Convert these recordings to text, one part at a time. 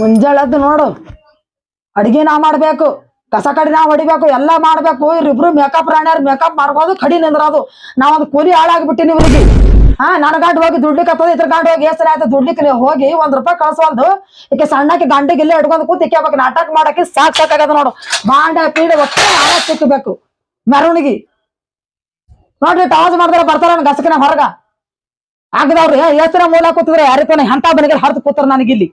ಮುಂಜಾಳದ್ದು ನೋಡು ಅಡಿಗೆ ನಾ ಮಾಡ್ಬೇಕು, ಕಸ ಕಡಿ ನಾ ಹೊಡಿಬೇಕು, ಎಲ್ಲಾ ಮಾಡ್ಬೇಕು. ಇವ್ರಿಬ್ರು ಮೇಕಪ್ ರಾಣ್ಯಾರ ಮೇಕಪ್ ಮಾಡ್ಬೋದು, ಕಡಿ ನಿಂದ್ರದು. ನಾವೊಂದು ಕೂಲಿ ಹಾಳಾಗ್ಬಿಟ್ಟಿನಿ ಇವ್ರಿಗೆ. ನನ್ ಗಂಡ ಹೋಗಿ ದುಡ್ಲಿಕ್ಕೆ ಹತ್ತದ, ಇದ್ರ ಗಂಡ ಹೋಗಿ ಹೆಸರು ಆಯ್ತು ದುಡ್ಲಿಕ್ಕೆ ಹೋಗಿ ₹1 ಕಳ್ಸವಲ್ದು. ಈಕೆ ಸಣ್ಣಕ್ಕೆ ಗಂಡಿಗೆ ಹಿಡ್ಕೊಂಡು ಕೂತ್ ಇಕ್ಕೆಬೇಕು, ನಾಟಕ ಮಾಡಕ್ಕೆ ಸಾಕಾಗದ ನೋಡು. ಬಾಂಡೆ ಪೀಡೆ ಒಟ್ಟು ನಾಳೆ ಸಿಕ್ಕಬೇಕು ಮೆರವಣಿಗೆ ನೋಡ್ರಿ. ಟವಾಜ್ ಮಾಡಿದ್ರೆ ಬರ್ತಾರ ಗಸಕಿನ ಹೊರಗ ಆಗದವ್ರಿ. ಹೆಸರ ಮೂಲ ಕೂತಿದ್ರೆ ಯಾರಿತಾನೆ ಎಂತ ಮನೆಗೆ ಹರ್ದು ಕೂತಾರ ನನಗಿಲ್ಲಿ.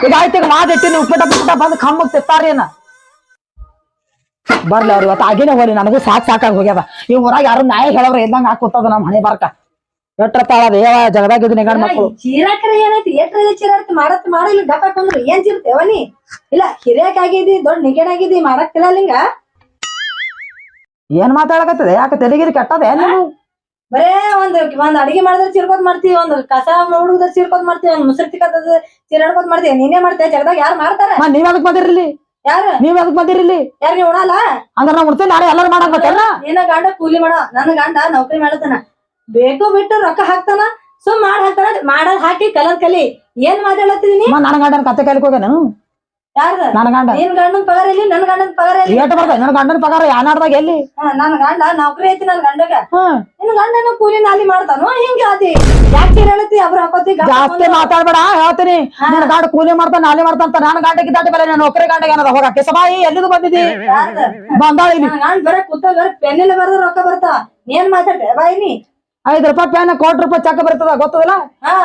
ಈಗ ಆಯ್ತು, ಈಗ ಮಾದಿಟ್ಟಿನಿ ಉಪ್ಪಿಟ ಪುಟ್ಟ ಬಂದು ಕಮ್ಮಗ್ ತಿತ್ತಾರೇನ ಬರ್ಲಿ ಅವ್ರು. ಇವತ್ತು ಆಗಿನೇ ಹೋಲಿ, ನನಗೂ ಸಾಕಾಗಿ ಹೋಗ್ಯದ. ಈ ಊರಾಗ ಯಾರು ನ್ಯಾಯ ಹೇಳವ್ರ ಇದ್ದಂಗ ಹಾಕುತ್ತದ ನಮ್ಮ ಹಣೆ ಬರ್ಕ. ಎಟ್ಟತ್ತಾಳದ ಏವ ಜಗದಾಗಿದ್ದು ನಿಗಡ್ ಮಕ್ಕಳು ಚೀರಾಕರ ಏನೈತಿ ಎಟ್ರ ಚೀರಾಡ್ತಿ ಮಾಡತ್ ಮಾಡಿಲ್ಲ ಗಪ್ಪ ಕೊಂದ್ರು ಏನ್ ಚಿರ್ತೇವನಿ ಇಲ್ಲ ಹಿರಿಯಾಕ ಆಗಿದಿ ದೊಡ್ಡ ನಿಗೇನಾಗಿದಿ ಮಾಡಕ್ ತಿಳಲಿಂಗ ಏನ್ ಮಾತಾಡಕತ್ತದೆ? ಯಾಕೆ ತೆಲಿಗಿರಿ ಕೆಟ್ಟದ ನೀವು? ಬರೇ ಒಂದ್ ಅಡಿಗೆ ಮಾಡಿದ್ರೆ ಚಿರ್ಕೋದ್ ಮಾಡ್ತೀವಿ, ಒಂದ್ ಕಸ ಹುಡುಗದ್ರ ಚಿರ್ಕೋದ್ ಮಾಡ್ತೀವಿ, ಒಂದ್ ಮುಸ್ರಿ ತಿಕ್ಕದ ಚೀರಾಡ್ಕೋದ್ ಮಾಡ್ತೀವಿ. ನೀನೇ ಮಾಡ್ತೇವೆ ಜಗದಾಗ ಯಾರು ಮಾಡ್ತಾರ? ನೀವ್ ಅದಕ್ ಬಂದಿರ್ಲಿ, ಯಾರು ನೀವ್ ಅದಕ್ ಬಂದಿರ್ಲಿ? ಯಾರು ನೀವ್ ಉಣಲ್ಲ ಅಂದ್ರೆ ನಾ ಉಡ್ತೀನಿ, ನಾಳೆ ಎಲ್ಲರೂ ಮಾಡಕ್ ಬರ್ತೇನ? ನಿನ್ನ ಗಂಡ ಕೂಲಿ ಮಾಡೋ, ನನ್ನ ಗಂಡ ನೌಕರಿ ಮಾಡತಾನ, ಬೇಕು ಬಿಟ್ಟು ರೊಕ್ಕ ಹಾಕ್ತಾನ, ಸುಮ್ ಹಾಕ್ತಾನ. ಮಾಡದ್ ಹಾಕಿ ಕಲರ್ ಕಲಿ. ಏನ್ ಮಾತಾಡತ್ತೀನಿ? ನನ್ನ ಗಂಡನ ಕತ್ತೆ ಕಲಿಕ್ ಹೋಗ ನಾನು. ಯಾರ್ದ? ನನ್ನ ಗಂಡ. ನಿನ್ ಗಂಡನ್ ಪಗಾರ ಎಲ್ಲಿ? ನನ್ ಗಂಡನ್ ಪಗಾರ ಎಲ್ಲಿ? ಏಟ ಬರ್ತದೆ ನನ್ನ ಗಂಡನ ಪಗಾರ ಯಾನಾಡ್ದಾಗ ಎಲ್ಲಿ? ನನ್ ಗಂಡ ನೌಕರಿ ಐತಿ ನನ್ ಗಂಡಗ. ನಿನ್ ಗಂಡನ ಕೂಲಿ ನಾಲಿ ಮಾಡ್ತಾನೋ ಹಿಂಗ ಅದಿ ಯಾಕೆ ಚೀರಾಡತಿ? ಅವ್ರ ಹಾಕೋತಿ ಜಾಸ್ತಿ ಮಾತಾಡ್ಬೇಡ ಹೇಳ್ತೀನಿ. ನಿನ್ನ ಗಂಡ ಕೂಲಿ ಮಾಡ್ತಾನ ನಾಲಿ ಮಾಡ್ತಾನ. ನನ್ನ ಗಂಡಕ್ಕೆ ದಾಟಿ ಬೆಲೆ ನೌಕರಿ ಗಂಡಗ ಏನದ ಹೋಗ ಕೆಸಬಾಯಿ ಎಲ್ಲಿದು ಬಂದಿದಿ? ಬಂದಾಳ ಇಲ್ಲಿ. ನನ್ ಗಂಡ ಬರ ಕೂತ ಬರ ಪೆನ್ನಿಲ್ಲ ಬರ್ದ ರೊಕ್ಕ ಬರ್ತಾವ. ಏನ್ ಮಾತಾಡ್ದೆ ಬಾಯಿ ನೀ? ₹5 ಪೆನ್ ₹1,00,000 ಚೆಕ್ ಬರ್ತದ ಗೊತ್ತದಲ್ಲ?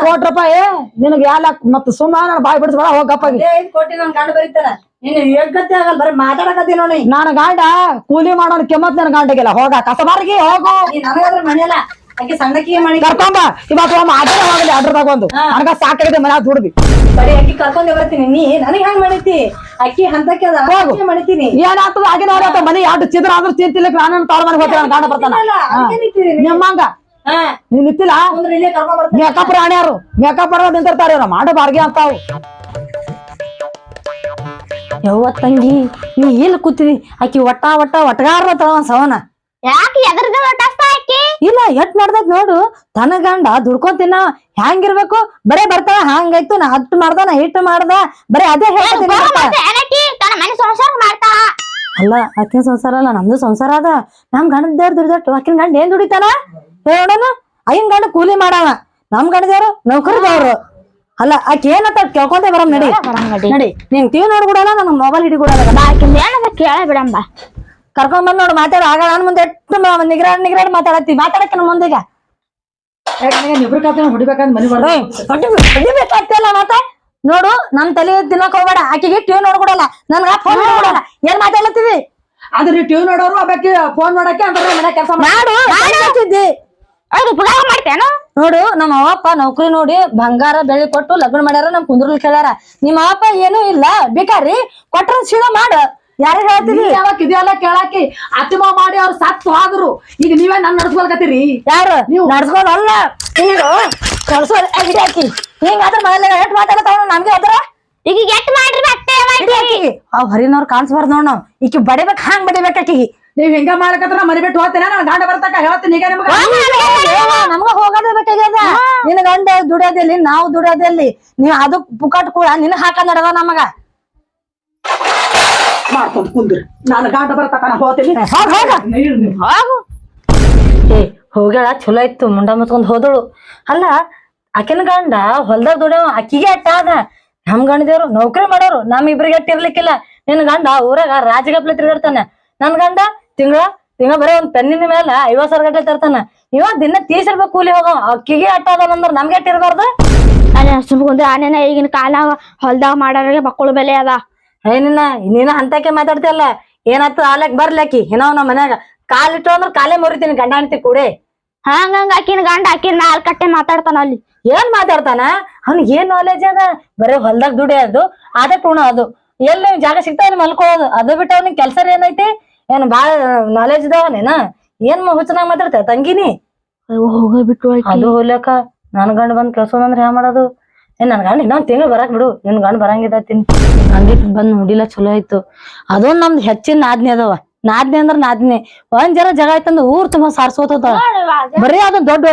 ₹1,00,000 ನಿನಗೆ ಮತ್ತ ಸುಮ್ಮ ನಾನು ಬಾಯಿ ಬಿಡಿಸ್ಬೇಡ ಹೋಗಪ್ಪಾಗಿ. 5 ಕೋಟಿ ನನ್ ಗಂಡ ಬರೀತಾನ. ನೀನ್ ಯೋಗ್ಯತೆ ಆಗಲ್ಲ, ಬರೀ ಮಾತಾಡಕತ್ತಿ ನೋಡಿ. ನನ್ನ ಗಂಡ ಕೂಲಿ ಮಾಡೋನ್ ಕೆಮ್ಮತ್ ನನ್ನ ಗಂಡಗಿಲ್ಲ. ಹೋಗ ಕಸಬಾರ್ಗಿ ಹೋಗು. ನನಗಾದ್ರೆ ಮನೆಯಲ್ಲ ಆಕೆ ಸಣ್ಣಕ್ಕಿಗೆ ಮಾಡಿ ಕರ್ಕೊಂಬ. ಇವತ್ತು ಮಾತಾಡ ಹೋಗಲಿ ಅಡ್ರದಾಗ ಒಂದು ನನಗ ಸಾಕಾಗಿದೆ ಮನ್ಯಾಗ ದುಡ್ದಿ ಬರೀ ಅಕ್ಕಿ ಕರ್ಕೊಂಡೆ ಬರ್ತೀನಿ. ನೀ ನನಗ್ ಹೆಂಗ್ ಮಾಡಿತಿ? ಅಕ್ಕಿ ಹಂತಕ್ಕೆ ಮಾಡಿತೀನಿ. ಏನಾಗ್ತದ ಆಗಿನ ಮನಿ ಎರಡು ಚಿದ್ರ ಆದ್ರೂ ಚಿಂತಿಲ್ಲ. ನಾನು ತಾಳ ಮನೆಗೆ ಹೋಗ್ತೀನಿ, ನನ್ನ ಗಂಡ ಬರ್ತಾನ ನಿಮ್ಮಂಗ. ನೀವ್ ನಿಂತಿಲ್ಲ? ಮೇಕಪ್ ರಾಣ್ಯಾರು ಮೇಕಪ್ ಬರೋದ್ ನಿಂತಿರ್ತಾರ, ಮಾಡೋ ಬಾರ್ಗೆ ಅಂತಾವು. ಯವ್ವ ತಂಗಿ, ನೀ ಎಲ್ಲಿ ಕೂತಿದಿ? ಆಕಿ ಒಟ್ಟಗಾರ ಸವನ ಯಾಕೆ ಎದ್ರದ ಆಕಿ? ಇಲ್ಲ ಎಟ್ ನಡ್ದೈತ್ ನೋಡು. ತನ್ನ ಗಂಡ ದುಡ್ಕೊಂತಿನ ಹೆಂಗಿರ್ಬೇಕು? ಬರೇ ಬರ್ತಾಳ ಹಂಗಾಯ್ತು, ನಾ ಹಟ್ಟು ಮಾಡ್ದ, ನಾ ಹಿಟ್ಟು ಮಾಡ್ದ, ಬರೇ ಅದೇ ಹೇಳ್ತೀನಿ. ಅಲ್ಲ ಆಕಿನ ಸಂಸಾರ ಅಲ್ಲ, ನಮ್ದು ಸಂಸಾರ ಅದ. ನಮ್ ಗಂಡದೇವ್ರ ದುಡಿದಟ್ಟು ಆಕಿನ ಗಂಡ ಏನ್ ದುಡಿತಾನ ಹೇಳೋಣ? ಐನ್ ಗಂಡ ಕೂಲಿ ಮಾಡವ, ನಮ್ ಗಂಡದೇವ್ರು ನೌಕರಿದವ್ರು. ಅಲ್ಲ ಆಕಿ ಏನಂತ ಕೇಳ್ಕೊಂತ ಬರಮ್ ನಡಿ ನಡಿ. ನಿಂಗ್ ಟಿವಿ ನೋಡ್ಬಿಡಲ್ಲ, ನನ್ ಮೊಬೈಲ್ ಹಿಡಿಬಿಡಲ್ಲ. ಕೇಳ ಬಿಡಂಬ ಕರ್ಕೊಂಡ್ ಬಂದ್ ನೋಡು ಮಾತಾಡ. ಆಗ ನನ್ ಮುಂದೆ ಎಷ್ಟು ನಿಗ್ರಾಡ್ ಮಾತಾಡತ್ತಿ. ಮಾತಾಡಕ್ಕೆ ನಮ್ ಮುಂದೆಗ ಹೊಡಿಬೇಕಂತ ಮನಿ ಹೊಡಿಬೇಕಾಗ್ತಿಲ್ಲ. ಮತ್ತೆ ನೋಡು, ನಮ್ ತಲೆ ತಿನ್ನಕ್ ಹೋಗ್ಬೇಡ. ಆಕಿಗೆ ಟಿವಿ ನೋಡ್ಬಿಡಲ್ಲ, ನನ್ಗ ಫೋನ್ ನೋಡ್ಬಿಡಲ್ಲ. ಏನ್ ಮಾತಾಡ್ಲತ್ತೀವಿ? ಆದ್ರೆ ಟಿವಿ ನೋಡೋರು ಅಬ್ಬಾಕಿ ಫೋನ್ ನೋಡಕ್ಕೆ ಅಂದ್ರೆ ಮನೆ ಕೆಲಸ ಮಾಡ್ತಿದ್ದಿ. ಮಾಡ್ತೇನ ನೋಡು, ನಮ್ಮ ಅವಪ್ಪ ನೌಕರಿ ನೋಡಿ ಬಂಗಾರ ಬೆಳ್ಳಿ ಕೊಟ್ಟು ಲಗ್ನ ಮಾಡ್ಯಾರ, ನಮ್ ಕುಂದ್ರಲ್ ಕೇಳ್ಯಾರ. ನಿಮ್ಮ ಅವಪ್ಪ ಏನೂ ಇಲ್ಲ, ಬೇಕಾರಿ ಕೊಟ್ರ ಸೀದ ಮಾಡ. ಯಾರು ಹೇಳ್ತೀರಿ? ಯಾವಾಗ ಇದೆಲ್ಲ ಕೇಳಾಕಿ ಅತಿಮ ಮಾಡಿ ಅವ್ರು ಸತ್ತು ಹೋದ್ರು. ಈಗ ನೀವೇ ನನ್ ನಡ್ಸ್ಕೊಳ್ಕತ್ತೀರಿ. ಯಾರು ನೀವು ನಡ್ಸ್ಕೊಳಲ್ಲ? ಹಾಕಿ ಹಿಂಗಾದ್ರ ಮನೇಲಿ ಎಟ್ ಮಾತಾಡತಾವ ನಮ್ಗೆ ಅದ್ರ. ಈಗ ಎಟ್ ಮಾಡ್ರಿ ಅವ್ ಹರಿನವ್ರು ಕಾಣಿಸ್ಬಾರ್ದು ನೋಡ್ ನಾವ್. ಈಕಿ ಬಡಿಬೇಕ್, ಹಂಗ್ ಬಡಿಬೇಕ ಆಕಿಗೆ. ನೀವ್ ಹಿಂಗ ಮಾಡಕತ್ರ ಮರಿ ಬಿಟ್ಟು ಹೋಗ್ತೇನೆ. ನನ್ ಗಂಡ ಬರ್ತಕ್ಕ ಹೇಳ್ತೀನಿ. ಈಗ ನಿಮ್ಗ ನಮ್ಗ ಹೋಗೋದೇ ಬೇಕಾಗ್ಯದ. ನಿನ್ ಗಂಡ ದುಡಿಯೋದಿಲ್ಲಿ, ನಾವು ದುಡಿಯೋದಿಲ್ಲಿ. ನೀವ್ ಅದು ಪುಕಾಟ್ ಕೂಡ ನಿನ್ ಹಾಕ ನಡದ ನಮಗ ಮಾಡ್ಕೊಂಡ್ ಕುಂದ್ರಿ. ನಾನು ಗಂಡ ಬರ್ತಕ್ಕ ನಾ ಹೋಗ್ತೀನಿ. ಏ ಹೋಗ್ಯಾಳ, ಚಲೋ ಇತ್ತು. ಮುಂಡ ಮುಚ್ಕೊಂಡ್ ಹೋದಳು. ಅಲ್ಲ ಆಕಿನ ಗಂಡ ಹೊಲ್ದಾಗ ದುಡಿಯವ, ಅಕ್ಕಿಗೆ ಅಟ್ಟ ಅದ. ನಮ್ ಗಂಡದೇವ್ರು ನೌಕರಿ ಮಾಡೋರು, ನಮ್ ಇಬ್ರಿಗೆ ಅಟ್ಟ ಇರ್ಲಿಕ್ಕಿಲ್ಲ. ನಿನ್ ಗಂಡ ಊರಾಗ ರಾಜಗಪ್ಲೆ ತಿರುಗಾಡ್ತಾನ. ನನ್ ಗಂಡ ತಿಂಗಳ ಬರೀ ಒಂದ್ ಪೆನ್ನಿನ ಮೇಲೆ 50,000 ಗಂಟೆ ತರ್ತಾನ. ಇವ ದಿನ 30 ರೂಪಾಯಿ ಕೂಲಿ ಹೋಗ. ಅಕ್ಕಿಗೆ ಅಟ್ಟ ಅದಂದ್ರ ನಮ್ಗೆ ಅಟ್ಟ ಇರ್ಬಾರ್ದು. ಸುಮ್ಕೊಂಡ್ರೆ ಆನೇನ ಈಗಿನ ಕಾಲ ಹೊಲ್ದಾಗ ಮಾಡೋರಿಗೆ ಮಕ್ಕಳು ಬೆಲೆ ಅದ. ನೀನ ಅಂತಕ್ಕೆ ಮಾತಾಡ್ತಿಯಲ್ಲ. ಏನಾಯ್ತು ಆಲಕ್ ಬರ್ಲಾಕಿ ಏನೋ ನಮ್ಮ ಮನ್ಯಾಗ ಕಾಲಿಟ್ಟು ಅಂದ್ರ ಕಾಲೇ ಮುರಿತೀನಿ. ಗಂಡ ಅಂತಿ ಕೂಡೆ ಹಂಗಂಗ ಆಕಿನ ಗಂಡ ಆಕಿನ ನಾಲ್ ಕಟ್ಟೆ ಮಾತಾಡ್ತಾನ. ಅಲ್ಲಿ ಏನ್ ಮಾತಾಡ್ತಾನ? ಅವ್ನಿಗೆ ಏನ್ ನಾಲೆಜ್ ಅದ? ಬರೀ ಹೊಲ್ದಾಗ ದುಡಿಯೋದು, ಅದೇ ಟೂಣ ಅದು. ಎಲ್ಲಿ ಜಾಗ ಸಿಗ್ತಾವ ಮಲ್ಕೊಳ್ಳೋದು, ಅದು ಬಿಟ್ಟು ಅವ್ನಿಗೆ ಕೆಲ್ಸ ಏನೈತಿ? ಏನ್ ಬಾಳ ನಾಲೆಜ್ ಇದಾವನೇನ? ಏನ್ ಹುಚ್ಚನಾಗ ಮಾತಾಡ್ತ ತಂಗಿನಿ? ಹೋಗ್ಬಿಟ್ಟು ಅದು ಹೋಗ್ಲಕ್ಕ ನನ್ ಗಂಡ ಬಂದ್ ಕೆಲ್ಸೋದಂದ್ರ ಹ್ಯಾ ಮಾಡೋದು? ಏನ್ ನನ್ ಗಂಡ ಇನ್ನೊಂದ್ ತಿಂಗಳು ಬರಾಕ್ ಬಿಡು. ನಿನ್ ಗಂಡ ಬರಂಗಿದತೀನಿ. ಗಂಡಿತ್ ಬಂದ್ ನೋಡಿಲ್ಲ, ಚಲೋ ಆಯ್ತು. ಅದೊಂದ್ ನಮ್ದು ಹೆಚ್ಚಿನ ಆಜ್ಞೆ ಅದಾವ. ನಾದ್ನಿ ಅಂದ್ರ ನಾದ್ನಿ ಒಂದ್ ಜರ ಜಗ ಆಯ್ತಂದ್ರ ಊರ್ ತುಂಬಾ ಸಾರ್ಸೋತ ಬರೀ ಅದು ದೊಡ್ಡ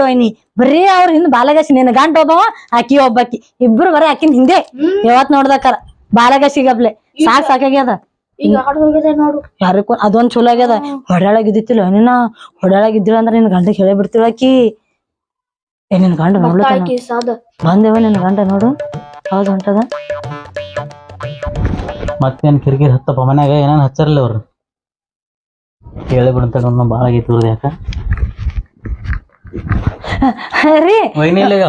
ವೈನಿ ಬರೀ ಅವ್ರ ಹಿಂದ್ ಬಾಲಗಸಿ ನಿನ್ನ ಗಂಟ ಹೋದವ ಆಕಿ ಒಬ್ಬಾಕಿ ಇಬ್ರು ಬರೀ ಆಕಿನ್ ಹಿಂದೆ ಯಾವತ್ ನೋಡ್ದಕ್ಕಾರ ಬಾಲಗಸಿಗಬ್ಲೆ ಸಾಕಾಗ್ಯದ ಈಗ ಆಕಡೆ ಹೋಗಿದೆ ನೋಡು. ಯಾರಿಗೂ ಅದೊಂದ್ ಚಲೋ ಆಗ್ಯದ ಹೊಡ್ಯಾಳಾಗಿದ್ದಿತ್ತಿಲ್ಲ ನೀನ ಹೊಡ್ಯಾಳಾಗಿದ್ದಿಲ್ಲ ಅಂದ್ರ ನಿನ್ ಗಂಡಗ್ ಹೇಳೇ ಬಿಡ್ತಿಳ ಆಕಿ ನಿನ್ ಗಂಡ ನೋಡ್ಲತ್ತಾನ ಆಕಿ ಸಾದ ಬಂದೇವ ನಿನ್ ಗಂಡ ನೋಡು ಹೌದ್ ಹೊಂಟದ ಮತ್ತೇನ್ ಕಿರಿಕಿರಿ ಹತ್ತಪ್ಪ ಮನ್ಯಾಗ ಏನೇನ್ ಹಚ್ಚಾರಲ್ಲ ಅವ್ರು ಹೇಳಿ ಬಿಡಂತ ಬಾಳ ಆಗೈತಿ ಇವ್ರದ್ದು ಯಾಕ ರೀ ವೈನಿ ಇಲ್ಲ ಈಗ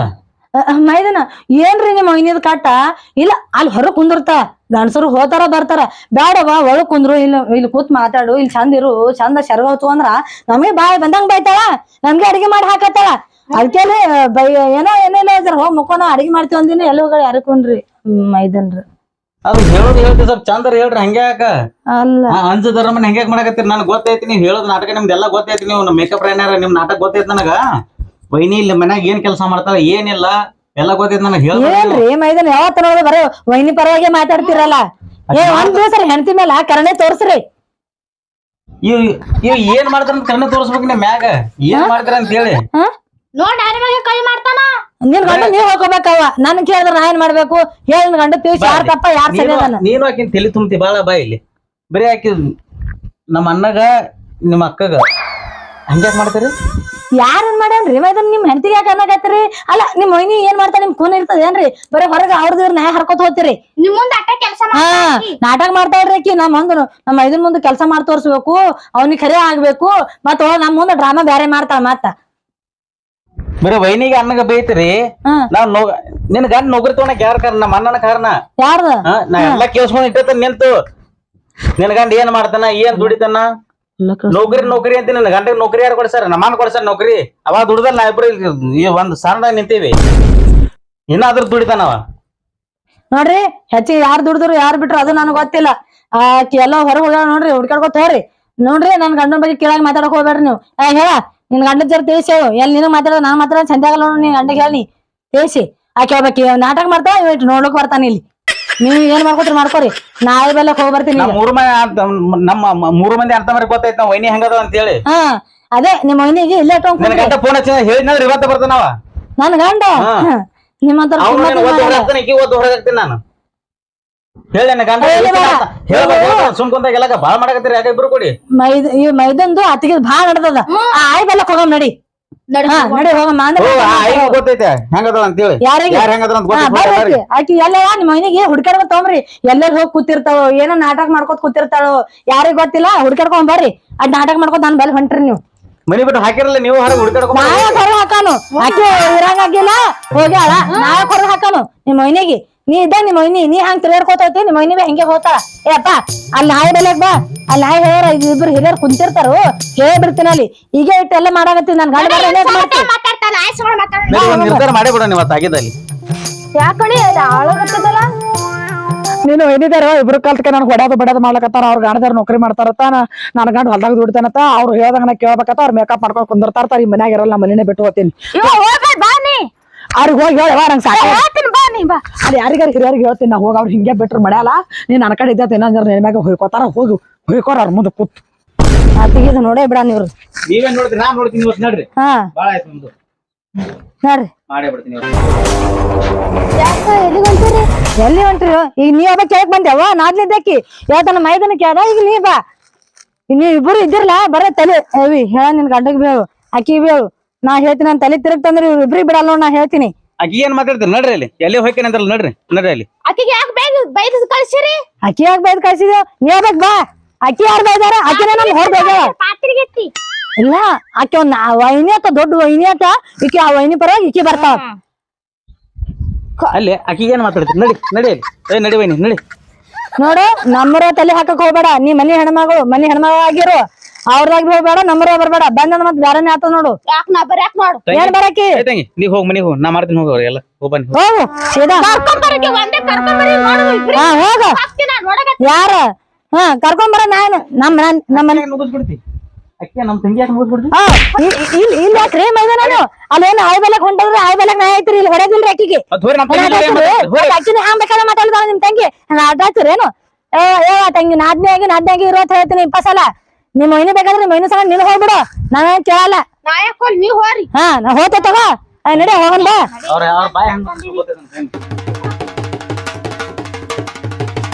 ಮೈದನ ಏನ್ರಿ ನಿಮ್ಮ ಮೈನಿದ್ ಕಾಟ ಇಲ್ಲ ಅಲ್ಲಿ ಹೊರಗ್ ಕುಂದಿರ್ತ ಗಂಡಸರು ಹೋತಾರ ಬರ್ತಾರ ಬ್ಯಾಡವ ಒಳಗ್ ಕುಂದ್ರು ಇಲ್ಲಿ ಕೂತ್ ಮಾತಾಡು ಇಲ್ಲಿ ಚಂದ ಇರು ಚಂದ ಶರ್ಗೋತು ಅಂದ್ರ ನಮಗೆ ಬಾಯ್ ಬಂದಂಗ್ ಬೈತಾಳ ನಮ್ಗೆ ಅಡಿಗೆ ಮಾಡಿ ಹಾಕತ್ತಾಳ ಅದಕ್ಕೆ ಏನೋ ಏನಿಲ್ಲ ಇದ್ರ ಹೋಗ್ ಮುಕ್ಕೋನ ಅಡಿಗೆ ಮಾಡ್ತೀವಿ ಒಂದಿನ ಎಲ್ಲೋಗಳು ಯಾರಕೊಂಡ್ರಿ ಮೈದನ್ರಿ ಅದು ಹೇಳೋದು ಹೇಳ್ತಿ ಸ್ವಲ್ಪ ಚಂದರ್ ಹೇಳ್ರಿ ಹಂಗೆ ಯಾಕ ಅಲ್ಲ ಅಂಜದರ ಮನೆ ಹೆಂಗ್ಯಾಕ್ ಮಾಡಕತ್ತೀರಿ ನನಗೆ ಗೊತ್ತೈತಿ ನೀವು ಹೇಳೋದು ನಾಟಕ ನಿಮ್ದೆಲ್ಲ ಗೊತ್ತೈತಿ ನೀವು ಮೇಕಪ್ ಟ್ರೈನರ್ ನಿಮ್ ನಾಟಕ ಗೊತ್ತೈತಿ ನನಗ ವೈನಿ ಇಲ್ಲಿ ಮನ್ಯಾಗ ಏನ್ ಕೆಲಸ ಮಾಡ್ತಾಳ ಏನಿಲ್ಲ ಎಲ್ಲ ಗೊತ್ತೈತಿ ನನಗೆ ಏನ್ರಿ ಮೈದನ್ ಯಾವತ್ತ ನೋಡಿದ್ರೆ ಬರೀ ವೈನಿ ಪರವಾಗಿ ಮಾತಾಡ್ತಿರಲ್ಲ ಒಂದ್ ದಿವಸ ಹೆಂಡತಿ ಮೇಲೆ ಕರುಣೆ ತೋರ್ಸ್ರಿ ಇವ್ ಏನ್ ಮಾಡ್ತಾರ ಅಂತ ಕಣ್ಣು ತೋರಿಸ್ಬೇಕು ನಿಮ್ ಮ್ಯಾಗ ಏನ್ ಮಾಡ್ತಾರ ಅಂತ ಹೇಳಿ ನೋಡ್ ನನ್ನ ಮ್ಯಾಗೆ ಕೈ ಮಾಡ್ತಾನ. ನಿನ್ ಗಂಡ ನೀವ್ ಹೋಗ್ಬೇಕವ ನನ್ ಕೇಳಿದ್ರ ನಾ ಏನ್ ಮಾಡ್ಬೇಕು ಹೇಳ ಗಂಡ ತಿಳಿಸಿ ಯಾರ್ ತಪ್ಪ ಯಾರ್ ಸರಿ ಅದಾನ ನೀನು ಆಕಿನ್ ತಲಿ ತುಂಬತಿ ಬಾಳ ಬಾ ಇಲ್ಲಿ ಬರೀ ಆಕಿ ನಮ್ಮ ಅಣ್ಣಗ ನಿಮ್ಮ ಅಕ್ಕಗ ಹಂಗ್ಯಾಕ್ ಮಾಡ್ತೀರಿ ಯಾರೇನ್ ಮಾಡ್ಯಾನ್ರಿ ಮೈದನ್ ನಿಮ್ ಹೆಂಡತಿಗೆ ಯಾಕೆ ಅನ್ನಕತ್ತೀರಿ ಅಲ್ಲ ನಿಮ್ ಮೊಯ್ನಿ ಏನ್ ಮಾಡ್ತಾ ನಿಮ್ ಕೂನ್ ಇರ್ತದೇನ್ರಿ ಬರೀ ಹೊರಗ ಅವ್ರದ್ ನ್ಯಾಯ ಹರ್ಕೋತ ಹೋಗ್ತೀರಿ ನಿಮ್ ಮುಂದ ಅಟ್ಟ ಕೆಲಸ ಹಾ ನಾಟಕ ಮಾಡ್ತಾ ಇಡ್ರಿ ಆಕಿ ನಮ್ ಮುಂದ ನಮ್ಮ ಮೈದನ್ ಮುಂದೆ ಕೆಲಸ ಮಾಡಿ ತೋರ್ಸ್ಬೇಕು ಅವ್ನಿಗೆ ಖರೆ ಆಗ್ಬೇಕು ಮತ್ತ ನಮ್ ಮುಂದ ಡ್ರಾಮಾ ಬ್ಯಾರೆ ಮಾಡ್ತಾಳ ಮತ್ತ ಬರೀ ವೈನಿಗೆ ಅಣ್ಣಗ ಬೈತಿರಿ ನಾವ್ ನಿನ್ ಗಂಡ ನೌಕರಿ ತಗೊಳಕ್ ಯಾರ ಕಾರಣ ನಮ್ಮ ಅಣ್ಣನ ಕಾರಣ ಯಾರ್ದ ನಾ ಎಲ್ಲಾ ಕೇಳ್ಸ್ಕೊಂಡ್ ಇಟ್ಟ ನಿಂತು ನಿನ್ ಗಂಡ ಏನ್ ಮಾಡ್ತಾನ ಏನ್ ದುಡಿತಾನ ನೌಕರಿ ಅಂತ ನಿನ್ ಗಂಡಗ್ ನೌಕರಿ ಯಾರು ಕೊಡ್ಸಾರ ನಮ್ಮನ್ನ ಕೊಡ್ಸಾರ ನೌಕರಿ ಅವಾಗ ದುಡ್ದಲ್ಲ ನಾ ಇಬ್ರು ಒಂದ್ ಸಣ್ಣದಾಗ ನಿಂತೀವಿ ಇನ್ನ ಅದ್ರ ದುಡಿತಾನವ ನೋಡ್ರಿ ಹೆಚ್ಚಿಗೆ ಯಾರು ದುಡಿದ್ರು ಯಾರು ಬಿಟ್ರು ಅದು ನನಗ್ ಗೊತ್ತಿಲ್ಲ ಆಕಿ ಎಲ್ಲ ಹೊರಗೆ ಹೋಗ್ಯಾಳ ನೋಡ್ರಿ ಹುಡ್ಕಾಡ್ಕೊತ ಹೋಗ್ರಿ ನೋಡ್ರಿ ನನ್ ಗಂಡನ ಬಗ್ಗೆ ಕೇಳಾಗ ಮಾತಾಡಕ್ ಹೋಗ್ಬೇಡ್ರಿ ನೀವು ಹೇಳ ನಿನ್ ಗಂಡ ಜರ ತಿಳಿಸಿ ಎಲ್ಲಿ ನೀನು ಮಾತಾಡೋದು ನಾನ್ ಮಾತಾಡೋ ಚಂದಾಗಲ್ಲ ನೋಡ್ರಿ ನೀನ್ ಗಂಡಗೆ ಹೇಳಿ ತಿಳಿಸಿ ಆಕೆ ಹೋಗ್ಬೇಕಿ ನಾಟಕ ಮಾಡ್ತಾ ಇಟ್ಟು ನೋಡ್ಲಕ್ ಬರ್ತಾನ ಇಲ್ಲಿ ನೀವ್ ಏನ್ ಮಾಡ್ಕೊತ್ರಿ ಮಾಡ್ಕೋರಿ ನಾಳೆ ಬೆಲ್ಲಕ್ ಹೋಗಿ ಬರ್ತೀನಿ ನಮ್ಮ ಮೂರು ಮಂದಿ ಅರ್ಥ ಮಾಡಿ ಗೊತ್ತೈತ್ ನಾವ್ ವೈನಿ ಹೆಂಗದ ಅಂತ ಹೇಳಿ ಹಾ ಅದೇ ನಿಮ್ಮ ಮೈನಿಗೆ ಇಲ್ಲೇ ನನ್ ಗಂಡ ಫೋನ್ ಹಚ್ಚಿ ಹೇಳಿದ್ನಂದ್ರೆ ಇವತ್ತ ಬರ್ತಾನವ ನನ್ ಗಂಡ ನಿಮ್ಮ ಹತ್ರ ಓದ್ ಹೊರಗಾಗ್ತೀನಿ ನಾನು ಹೇಳಿ ನನ್ನ ಗಂಡ ಸುಮ್ಕೊಂಡಾಗ ಎಲ್ಲ ಬಾಳ ಮಾಡಕತ್ತೀರಿ ಯಾಕೆ ಇಬ್ರು ಕೂಡಿ ಮೈದಂದು ಅತ್ತಿಗೆ ಭಾಳ ನಡ್ದದ ಆಯ್ ಬೆಲ್ಲಕ್ ಹೋಗಮ್ ನಡಿ ನಡಿ ಹೋಗಮ್ಮ ಗೊತ್ತೈತೆ ಹೆಂಗದ ಅಂತೇಳಿ ಯಾರಿಗೆ ಯಾರು ಹೆಂಗದ ಅಂತ ಗೊತ್ತೈತಿ ಆಕಿ ಎಲ್ಲ ನಿಮ್ ಮೈನಿಗೆ ಹುಡ್ಕಾಡ್ಕೊಂಡ್ ತಗೊಂಬ್ರಿ ಎಲ್ಲೆಲ್ಲಿ ಹೋಗಿ ಕೂತಿರ್ತಾವ ಏನೋ ನಾಟಕ ಮಾಡ್ಕೊತ ಕೂತಿರ್ತಾಳು ಯಾರಿಗ್ ಗೊತ್ತಿಲ್ಲ ಹುಡ್ಕಾಡ್ಕೊಂಡ್ ಬರ್ರಿ ಅದ್ ನಾಟಕ ಮಾಡ್ಕೊತ ನನ್ ಬೆಲ್ ಹೊಂಟ್ರಿ ನೀವು ಮನಿ ಬಿಟ್ಟು ಹಾಕಿರಲ್ಲ ನೀವು ಹೊರಗೆ ಹುಡ್ಕಾಡ್ಕೊಂಡ್ ನಾಳೆ ಹೊರ ಹಾಕಾನು ಆಕಿ ಇರಂಗಾಗಿಲ್ಲ ಹೋಗ್ಯಾಳ ನಾಳೆ ಹೊರ ಹಾಕಾನು ನಿಮ್ ಮೈನಿಗೆ ನೀ ಇದ್ದ ನಿಮ್ ಮೈನಿ ನೀ ಹಂಗ್ ತಿರ್ಗಾಡ್ಕೋತೈತಿ ನಿಮ್ ಮೈನಿ ಹೆಂಗೆ ಹೋಗ್ತಾಳ ಏಪ್ಪ ಅಲ್ಲಿ ನಾಯಿ ಬೆಲೆಗ್ ಬಾ ಅಲ್ಲಿ ನಾಯಿ ಹೇಳ್ಯಾರ ಇಬ್ರು ಹಿರಿಯರ್ ಕುಂತಿರ್ತಾರು ಹೇಳ್ಬಿಡ್ತೀನಿ ಅಲ್ಲಿ ಈಗ ಇಟ್ಟೆಲ್ಲ ಮಾಡಾಕತ್ತೀನಿ ನನ್ ಗಂಡ ನಿರ್ಧಾರ ಮಾಡೇ ಬಿಡೋಣ ಇವತ್ತು ಆಗಿದ್ದಲ್ಲಿ ಯಾಕಡೆ ಆಳಗತ್ತದಲ್ಲ ನೀನು ಏನಿದಾರ ಇಬ್ರು ಕಲ್ತ್ಕ ನನ್ಗೆ ಹೊಡ್ಯಾದ ಬಡ್ಯಾದ ಮಾಡ್ಲಕತ್ತಾರ ಅವ್ರ ಗಂಡದಾರ ನೌಕರಿ ಮಾಡ್ತಾರತ್ತ ನನ್ ಗಂಡ ಹೊಲ್ದಾಗ ದುಡಿತಾನತ್ತ ಅವ್ರು ಹೇಳ್ದಂಗ ನಾ ಕೇಳ್ಬೇಕತ್ತ ಅವ್ರ ಮೇಕಪ್ ಮಾಡ್ಕೊಂಡ್ ಕುಂದಿರ್ತಾರ ಈ ಮನ್ಯಾಗ ಇರಲ್ಲ ಮನೇನೆ ಬಿಟ್ಟು ಹೋಗ್ತೀನಿ ಅವ್ರಿಗೆ ಹೋಗಿ ಹೇಳವಾ ನಂಗೆ ಸಾಕ ಅಲ್ಲಿ ಯಾರಿಗಾರ ಹಿರಿಯರಿಗೆ ಹೇಳ್ತೀನಿ ನಾ ಹೋಗಿ ಅವ್ರು ಹಿಂಗೆ ಬಿಟ್ರು ಮಡ್ಯಾಲ ನೀನ್ ನನ್ನ ಕಡೆ ಇದ್ದ ಇನ್ನೊಂದ್ ನಿನ್ ಮ್ಯಾಗ ಹೋಯ್ಕೋತಾರ ಹೋಗಿ ಹೋಯ್ಕೋರ ಅವ್ರ ಮುಂದೆ ಕೂತ್ ಅತ್ತಿಗೆ ನೋಡೇ ಬಿಡ ನೀವ್ರು ನೀವೇನ್ ನೋಡ್ತೀನಿ ನಾನ್ ನೋಡ್ತೀನಿ ಇವತ್ತು ನಡ್ರಿ ಹಾ ಬಾಳ ಆಯ್ತು ನಿಮ್ದು ನೋಡ್ರಿ ಮಾಡೇ ಬಿಡ್ತೀನಿ ಎಲ್ಲಿ ಹೊಂಟ್ರಿ ಈಗ ನೀವ್ ಒಬ್ಬ ಕೇಳಕ್ ಬಂದ್ಯಾವ ನಾದ್ಲಿದ್ದಕ್ಕಿ ಯಾವತ್ತನ ಮೈದನ ಕೇಳ ಈಗ ನೀ ಬಾ ನೀವ್ ಇಬ್ಬರು ಇದ್ದಿರ್ಲ ಬರೇ ತಲೆ ಅವಿ ಹೇಳ ನಿನ್ ಗಂಡಗ್ ಬೇವು ಅಕ್ಕಿ ಬೇವು ನಾ ಹೇಳ್ತೀನಿ ನನ್ ತಲೆ ತಿರುಗ್ತಂದ್ರೆ ಇವ್ರು ಇಬ್ರಿಗೆ ಬಿಡಲ್ಲ ನೋಡ್ ನಾ ಹೇಳ್ತೀನಿ ಆಕಿ ಏನ್ ಮಾತಾಡ್ತೀರಿ ನಡ್ರಿ ಅಲ್ಲಿ ಎಲ್ಲಿ ಹೋಗ್ತೀನಿ ಅಂತಾರಲ್ಲ ನಡ್ರಿ ಅಲ್ಲಿ ಆಕಿಗೆ ಯಾಕೆ ಬೈದ್ ಕಳ್ಸಿರಿ ಅಕ್ಕಿ ಯಾಕೆ ಬೈದ್ ಕಳ್ಸಿದ್ಯೋ ನೀ ಹೋಗ್ಬೇಕ್ ಬಾ ಅಕ್ಕಿ ಯಾರು ಬೈದಾರ ಅಕ್ಕಿನ ನಮ್ ಹೊರಗೆ ಪಾತ್ರಿಗೆತ್ತಿ ಇಲ್ಲ ಆಕೆ ಒಂದ್ ವೈನಿ ಆತ ದೊಡ್ಡ ವೈನಿ ಆತ ಈಕಿ ಆ ವೈನಿ ಪರವಾಗಿ ಈಕಿ ಬರ್ತಾವ ಅಲ್ಲಿ ಆಕಿಗೆ ಏನ್ ಮಾತಾಡ್ತೀರಿ ನಡಿ ಅಲ್ಲಿ ನಡಿ ವೈನಿ ನಡಿ ನೋಡು ನಮ್ಮರ ತಲೆ ಹಾಕಕ್ ಹೋಗ್ಬೇಡ ನೀ ಮನಿ ಹೆಣ್ಮಗಳು ಆಗಿರು ಅವ್ರದಾಗ ಹೋಗ್ಬೇಡ ನಮ್ಮರ ಬರ್ಬೇಡ ಬಂದ ಮತ್ ಬ್ಯಾರನೇ ಆತ ನೋಡು ಯಾಕ್ ನಾ ಬರ್ಯಾಕ್ ನೋಡು ಏನ್ ಬರಕಿ ತಂಗಿ ನೀವ್ ಹೋಗ್ ಮನಿಗ್ ಹೋಗ್ ನಾ ಮಾಡ್ತೀನಿ ಹೋಗ ಎಲ್ಲ ಹೋಗ್ಬನ್ನಿ ಹೋಗು ಸೀದಾ ಕರ್ಕೊಂಬರಕ್ಕೆ ಒಂದೇ ಕರ್ಕೊಂಬರಿ ನೋಡು ಇಬ್ರು ಹಾ ಹೋಗ ಹಾಕ್ತೀನಿ ನೋಡಕ ಯಾರ ಹಾ ಕರ್ಕೊಂಬರ ನಾನು ನಮ್ಮ ಮುಗಿಸ್ಬಿಡ್ತಿ ಅಕ್ಕಿ ನಮ್ ತಂಗಿ ಯಾಕೆ ಮುಗಿಸ್ಬಿಡ್ತಿ ಇಲ್ಲಿ ಯಾಕ್ರಿ ಮೈದಾನ ಅಲ್ಲೇನು ಆಯ್ ಬೆಲಕ್ ಹೊಂಟದ್ರಿ ಆಯ್ ಬೆಲಕ್ ನಾ ಐತ್ರಿ ಇಲ್ಲಿ ಹೊಡೆದಿಲ್ರಿ ಅಕ್ಕಿಗೆ ಹೋರಿ ನಮ್ ತಂಗಿ ಅಕ್ಕಿನ ಹಾಂ ಬೇಕಾದ್ರೆ ಮಾತಾಡ್ತಾಳ ನಿಮ್ ತಂಗಿ ಆಟ ಆಡ್ತೀರೇನು ತಂಗಿ ನಾದ್ನಾಗಿ ಇರೋತ್ ಹೇಳ್ತೀನಿ 20 ಸಲ ನಿಮ್ ಮೈನಿ ಬೇಕಾದ್ರೆ ನಿಮ್ ಮೈನಿ ಸಲ ನಿಲ್ ಹೋಗ್ಬಿಡು ನಾವೇನ್ ಕೇಳಲ್ಲ ನಾ ಯಾಕೋಲ್ ನೀವ್ ಹೋರಿ ಹಾ ನಾ ಹೋಗ್ತೇ ತಗೋ ನಡಿ ಹೋಗನ್ ಬಾ ಅವ್ರ ಬಾಯ್ ಹಂಗ